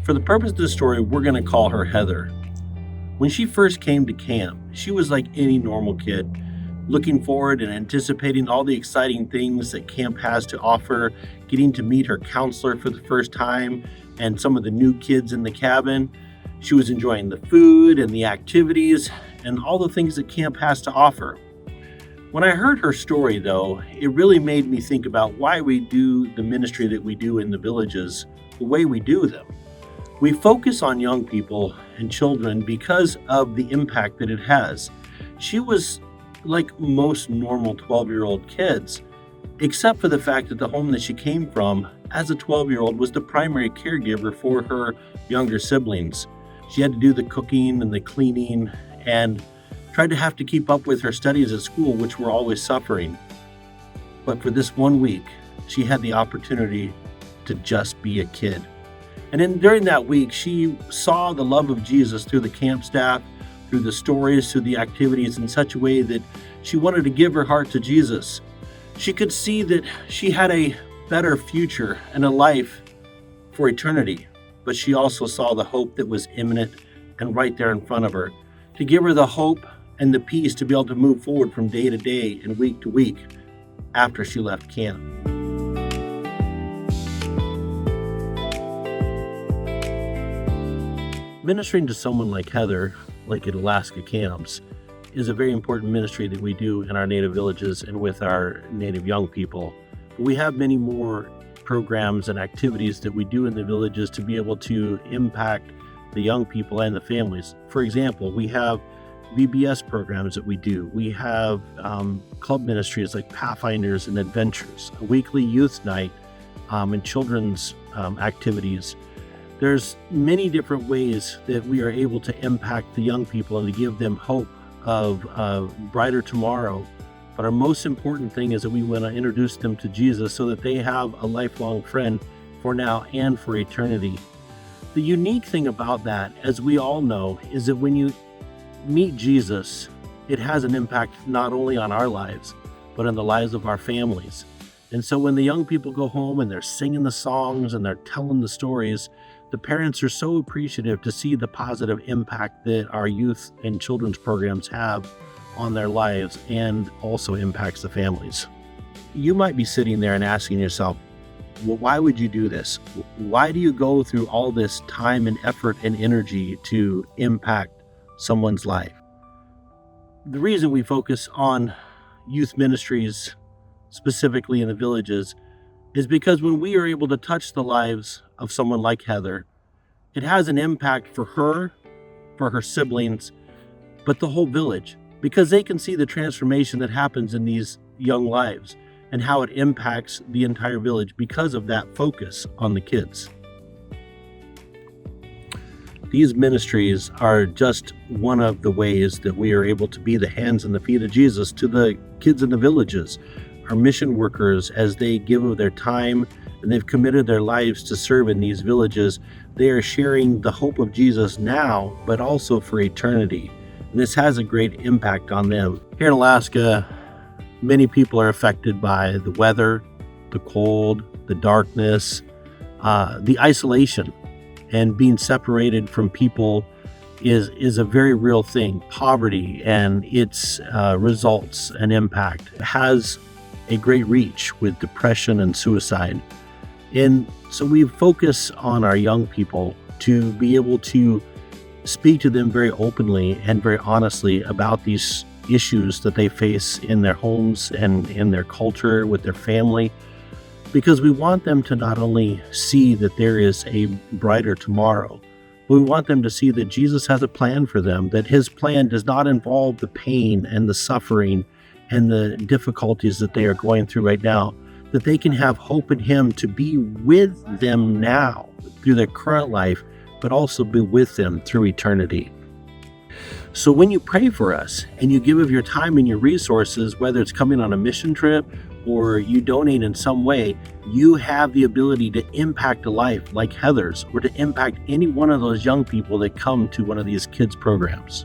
For the purpose of this story, we're going to call her Heather. When she first came to camp, she was like any normal kid, looking forward and anticipating all the exciting things that camp has to offer, getting to meet her counselor for the first time and some of the new kids in the cabin. She was enjoying the food and the activities and all the things that camp has to offer. When I heard her story, though, it really made me think about why we do the ministry that we do in the villages the way we do them. We focus on young people and children because of the impact that it has. She was like most normal 12-year-old kids, except for the fact that the home that she came from as a 12-year-old was the primary caregiver for her younger siblings. She had to do the cooking and the cleaning and tried to have to keep up with her studies at school, which were always suffering. But for this 1 week, she had the opportunity to just be a kid. And then during that week, she saw the love of Jesus through the camp staff, through the stories, through the activities in such a way that she wanted to give her heart to Jesus. She could see that she had a better future and a life for eternity, but she also saw the hope that was imminent and right there in front of her, to give her the hope and the peace to be able to move forward from day to day and week to week after she left camp. Ministering to someone like Heather, like at Alaska camps, is a very important ministry that we do in our native villages and with our native young people. We have many more programs and activities that we do in the villages to be able to impact the young people and the families. For example, we have VBS programs that we do. We have club ministries like Pathfinders and Adventures, a weekly youth night, and children's activities. There's many different ways that we are able to impact the young people and to give them hope of a brighter tomorrow. But our most important thing is that we want to introduce them to Jesus so that they have a lifelong friend for now and for eternity. The unique thing about that, as we all know, is that when you meet Jesus, it has an impact not only on our lives, but on the lives of our families. And so when the young people go home and they're singing the songs and they're telling the stories, the parents are so appreciative to see the positive impact that our youth and children's programs have on their lives and also impacts the families. You might be sitting there and asking yourself, well, why would you do this? Why do you go through all this time and effort and energy to impact someone's life? The reason we focus on youth ministries, specifically in the villages, is because when we are able to touch the lives of someone like Heather, it has an impact for her siblings, but the whole village, because they can see the transformation that happens in these young lives and how it impacts the entire village because of that focus on the kids. These ministries are just one of the ways that we are able to be the hands and the feet of Jesus to the kids in the villages. Our mission workers, as they give of their time and they've committed their lives to serve in these villages, they are sharing the hope of Jesus now, but also for eternity. And this has a great impact on them. Here in Alaska, many people are affected by the weather, the cold, the darkness, the isolation, and being separated from people is a very real thing. Poverty and its results and impact has a great reach with depression and suicide. And so we focus on our young people to be able to speak to them very openly and very honestly about these issues that they face in their homes and in their culture with their family, because we want them to not only see that there is a brighter tomorrow, but we want them to see that Jesus has a plan for them, that his plan does not involve the pain and the suffering and the difficulties that they are going through right now, that they can have hope in him to be with them now through their current life, but also be with them through eternity. So when you pray for us and you give of your time and your resources, whether it's coming on a mission trip or you donate in some way, you have the ability to impact a life like Heather's or to impact any one of those young people that come to one of these kids programs.